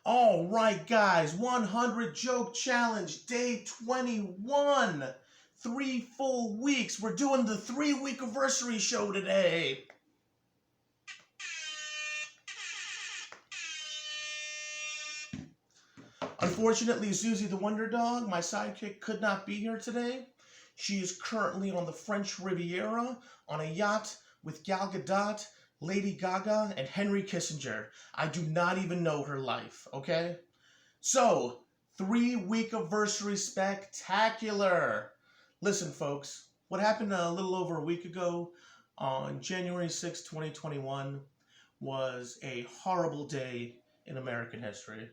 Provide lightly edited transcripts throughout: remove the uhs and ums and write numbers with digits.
All right, guys, 100 joke challenge, day 21. 3 full weeks. We're doing the 3-week anniversary show today. Unfortunately, Susie the Wonder Dog, my sidekick, could not be here today. She is currently on the French Riviera on a yacht with Gal Gadot, Lady Gaga, and Henry Kissinger. I do not even know her life, okay? So, 3-week anniversary spectacular. Listen, folks, what happened a little over a week ago on January 6, 2021 was a horrible day in American history.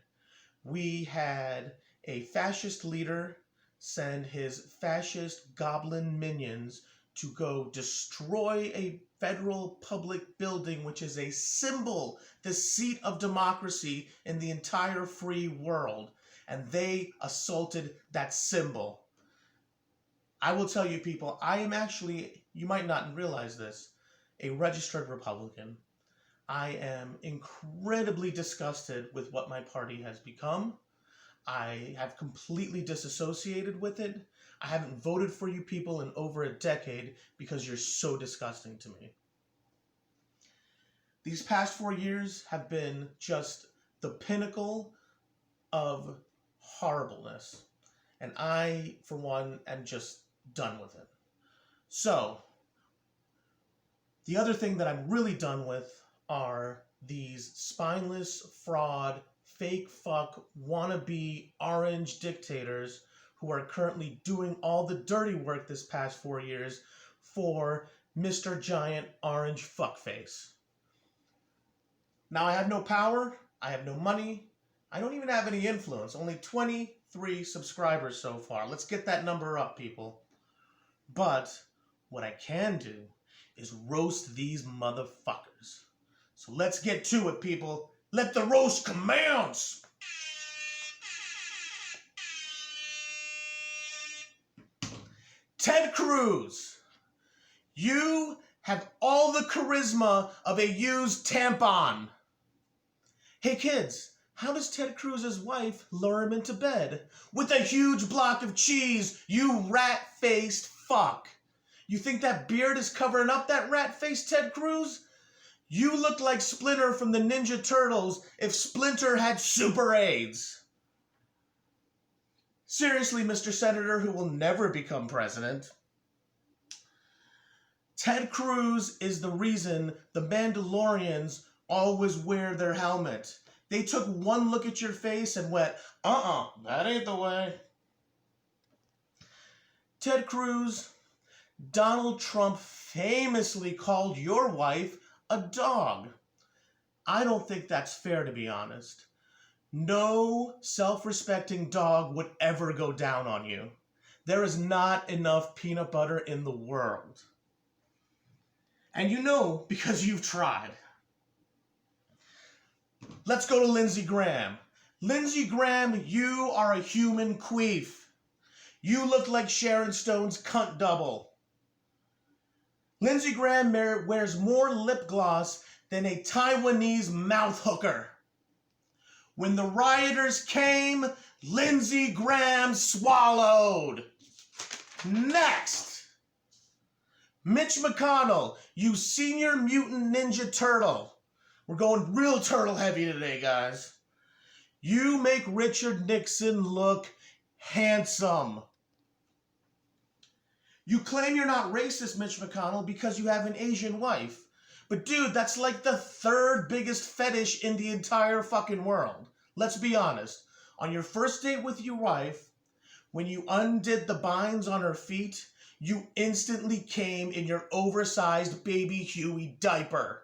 We had a fascist leader send his fascist goblin minions to go destroy a federal public building, which is a symbol, the seat of democracy in the entire free world. And they assaulted that symbol. I will tell you, people, I am actually, you might not realize this, a registered Republican. I am incredibly disgusted with what my party has become. I have completely disassociated with it. I haven't voted for you people in over a decade because you're so disgusting to me. These past 4 years have been just the pinnacle of horribleness. And I, for one, am just done with it. So, the other thing that I'm really done with are these spineless, fraud, fake fuck, wannabe orange dictators who are currently doing all the dirty work this past 4 years for Mr. Giant Orange Fuckface. Now I have no power, I have no money, I don't even have any influence, only 23 subscribers so far. Let's get that number up, people. But what I can do is roast these motherfuckers. So let's get to it, people. Let the roast commence! Ted Cruz, you have all the charisma of a used tampon. Hey kids, how does Ted Cruz's wife lure him into bed? With a huge block of cheese, you rat-faced fuck. You think that beard is covering up that rat-faced Ted Cruz? You look like Splinter from the Ninja Turtles if Splinter had super AIDS. Seriously, Mr. Senator, who will never become president. Ted Cruz is the reason the Mandalorians always wear their helmet. They took one look at your face and went, that ain't the way. Ted Cruz, Donald Trump famously called your wife a dog. I don't think that's fair, to be honest. No self-respecting dog would ever go down on you. There is not enough peanut butter in the world. And you know because you've tried. Let's go to Lindsey Graham. Lindsey Graham, you are a human queef. You look like Sharon Stone's cunt double. Lindsey Graham wears more lip gloss than a Taiwanese mouth hooker. When the rioters came, Lindsey Graham swallowed. Next, Mitch McConnell, you senior mutant ninja turtle. We're going real turtle heavy today, guys. You make Richard Nixon look handsome. You claim you're not racist, Mitch McConnell, because you have an Asian wife. But dude, that's like the 3rd biggest fetish in the entire fucking world. Let's be honest. On your first date with your wife, when you undid the binds on her feet, you instantly came in your oversized baby Huey diaper.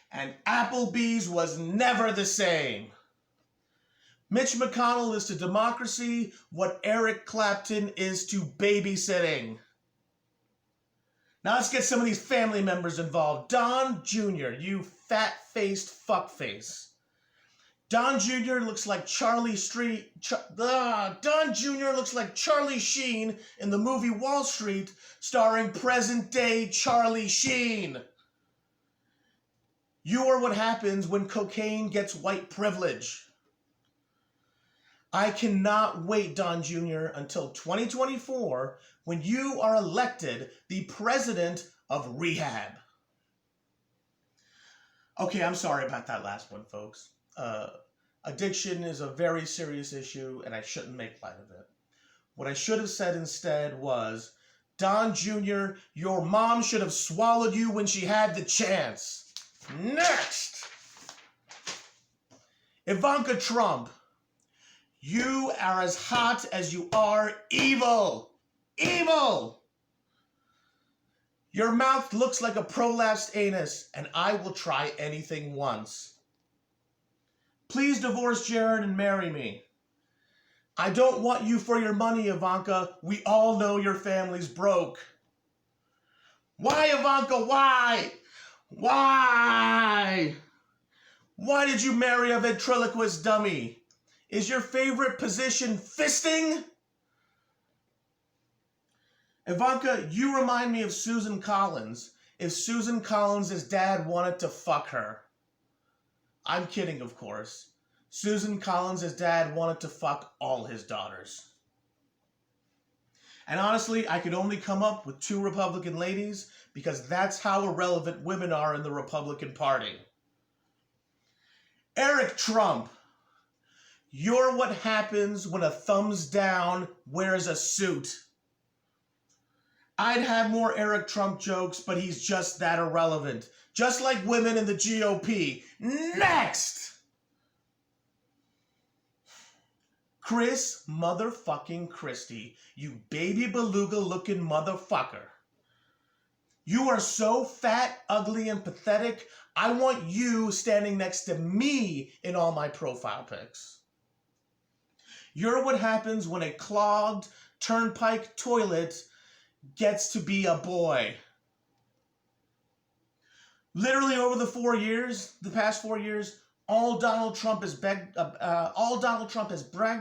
And Applebee's was never the same. Mitch McConnell is to democracy what Eric Clapton is to babysitting. Now let's get some of these family members involved. Don Jr., you fat-faced fuckface. Don Jr. looks like Charlie Sheen in the movie Wall Street, starring present-day Charlie Sheen. You are what happens when cocaine gets white privilege. I cannot wait, Don Jr., until 2024 when you are elected the president of rehab. Okay, I'm sorry about that last one, folks. Addiction is a very serious issue, and I shouldn't make light of it. What I should have said instead was, Don Jr., your mom should have swallowed you when she had the chance. Next! Ivanka Trump, you are as hot as you are evil. Evil! Your mouth looks like a prolapsed anus, and I will try anything once. Please divorce Jared and marry me. I don't want you for your money, Ivanka. We all know your family's broke. Why, Ivanka? Why? Why? Why did you marry a ventriloquist dummy? Is your favorite position fisting? Ivanka, you remind me of Susan Collins. If Susan Collins' dad wanted to fuck her. I'm kidding, of course. Susan Collins' dad wanted to fuck all his daughters. And honestly, I could only come up with 2 Republican ladies because that's how irrelevant women are in the Republican Party. Eric Trump, you're what happens when a thumbs down wears a suit. I'd have more Eric Trump jokes, but he's just that irrelevant. Just like women in the GOP. Next! Chris motherfucking Christie, you baby beluga looking motherfucker. You are so fat, ugly, and pathetic, I want you standing next to me in all my profile pics. You're what happens when a clogged turnpike toilet gets to be a boy. Literally over the past 4 years, all Donald Trump has bragged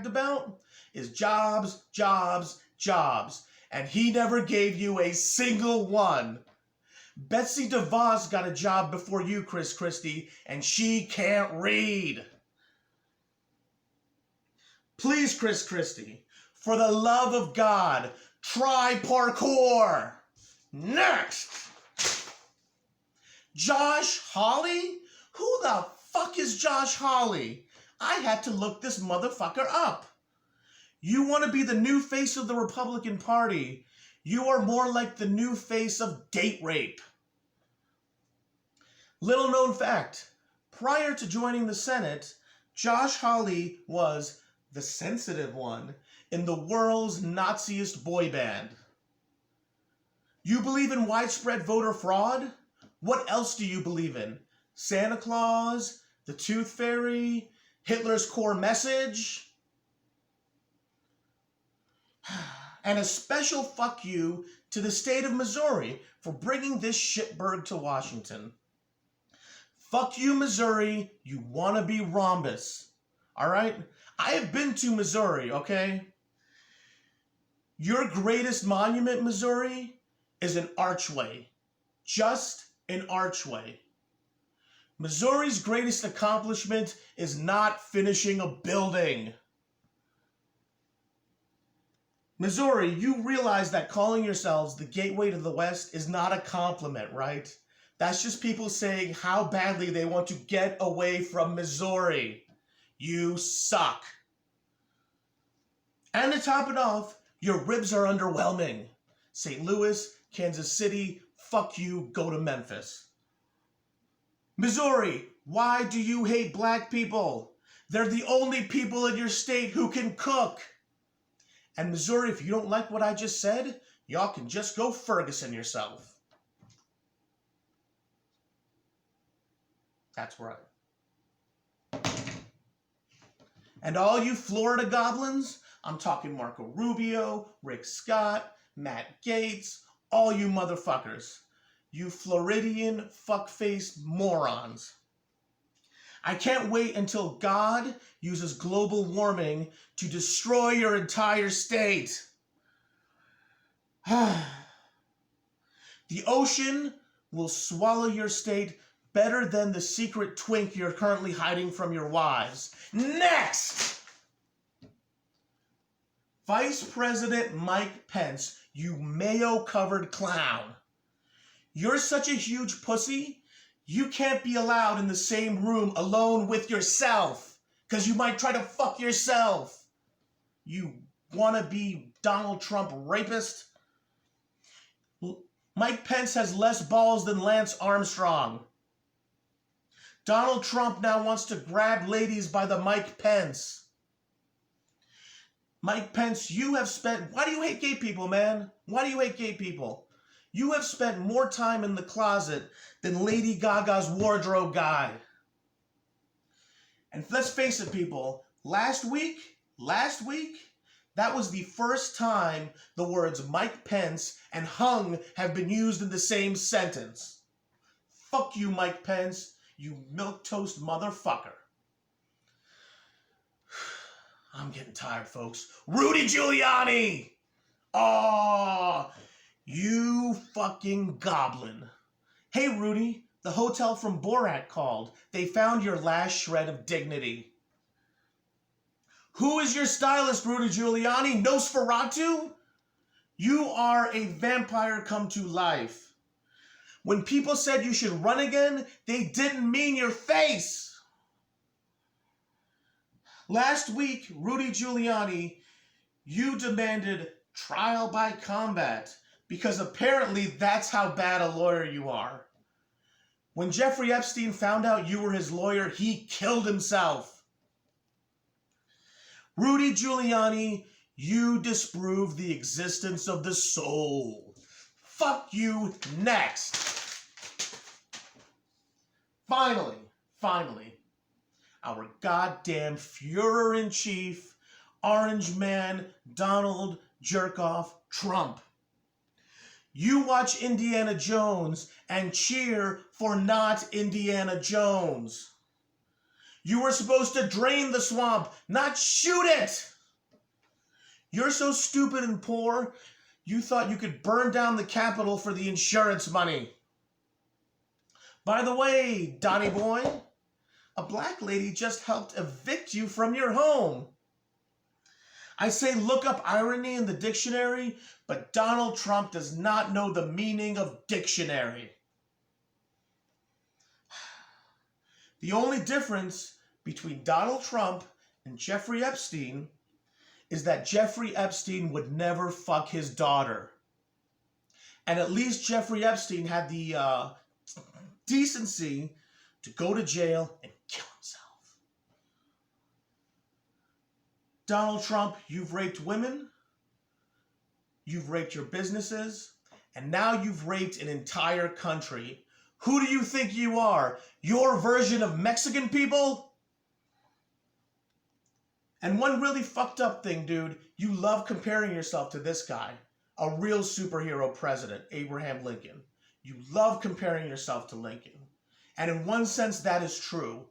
about is jobs, jobs, jobs. And he never gave you a single one. Betsy DeVos got a job before you, Chris Christie, and she can't read. Please, Chris Christie, for the love of God, try parkour. Next. Josh Hawley? Who the fuck is Josh Hawley? I had to look this motherfucker up. You want to be the new face of the Republican Party. You are more like the new face of date rape. Little known fact, prior to joining the Senate, Josh Hawley was the sensitive one in the world's Naziest boy band. You believe in widespread voter fraud? What else do you believe in? Santa Claus? The Tooth Fairy? Hitler's core message? And a special fuck you to the state of Missouri for bringing this shitberg to Washington. Fuck you, Missouri, you wannabe rhombus. Alright? I have been to Missouri, okay? Your greatest monument, Missouri, is an archway. Just an archway. Missouri's greatest accomplishment is not finishing a building. Missouri, you realize that calling yourselves the gateway to the West is not a compliment, right? That's just people saying how badly they want to get away from Missouri. You suck. And to top it off, your ribs are underwhelming. St. Louis, Kansas City, fuck you, go to Memphis. Missouri, why do you hate black people? They're the only people in your state who can cook. And Missouri, if you don't like what I just said, y'all can just go Ferguson yourself. That's right. And all you Florida goblins, I'm talking Marco Rubio, Rick Scott, Matt Gaetz, all you motherfuckers. You Floridian fuckface morons. I can't wait until God uses global warming to destroy your entire state. The ocean will swallow your state better than the secret twink you're currently hiding from your wives. Next! Vice President Mike Pence, you mayo-covered clown. You're such a huge pussy, you can't be allowed in the same room alone with yourself, because you might try to fuck yourself. You wannabe Donald Trump rapist. Mike Pence has less balls than Lance Armstrong. Donald Trump now wants to grab ladies by the Mike Pence. Mike Pence, you have spent... Why do you hate gay people, man? Why do you hate gay people? You have spent more time in the closet than Lady Gaga's wardrobe guy. And let's face it, people. Last week, that was the first time the words Mike Pence and hung have been used in the same sentence. Fuck you, Mike Pence, you milquetoast motherfucker. I'm getting tired, folks. Rudy Giuliani! Oh, you fucking goblin. Hey, Rudy, the hotel from Borat called. They found your last shred of dignity. Who is your stylist, Rudy Giuliani? Nosferatu? You are a vampire come to life. When people said you should run again, they didn't mean your face. Last week, Rudy Giuliani, you demanded trial by combat because apparently that's how bad a lawyer you are. When Jeffrey Epstein found out you were his lawyer, he killed himself. Rudy Giuliani, you disprove the existence of the soul. Fuck you. Next. Finally, our goddamn Führer-in-Chief, Orange Man, Donald Jerkoff Trump. You watch Indiana Jones and cheer for not Indiana Jones. You were supposed to drain the swamp, not shoot it. You're so stupid and poor, you thought you could burn down the Capitol for the insurance money. By the way, Donnie boy, a black lady just helped evict you from your home. I say look up irony in the dictionary, but Donald Trump does not know the meaning of dictionary. The only difference between Donald Trump and Jeffrey Epstein is that Jeffrey Epstein would never fuck his daughter. And at least Jeffrey Epstein had the decency to go to jail and kill himself. Donald Trump, you've raped women, you've raped your businesses, and now you've raped an entire country. Who do you think you are? Your version of Mexican people? And one really fucked up thing, dude, you love comparing yourself to this guy, a real superhero president, Abraham Lincoln. You love comparing yourself to Lincoln. And in one sense, that is true.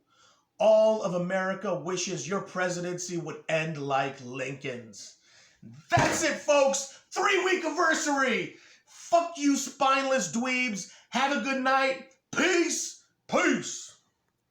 All of America wishes your presidency would end like Lincoln's. That's it, folks. 3-week anniversary. Fuck you, spineless dweebs. Have a good night. Peace. Peace.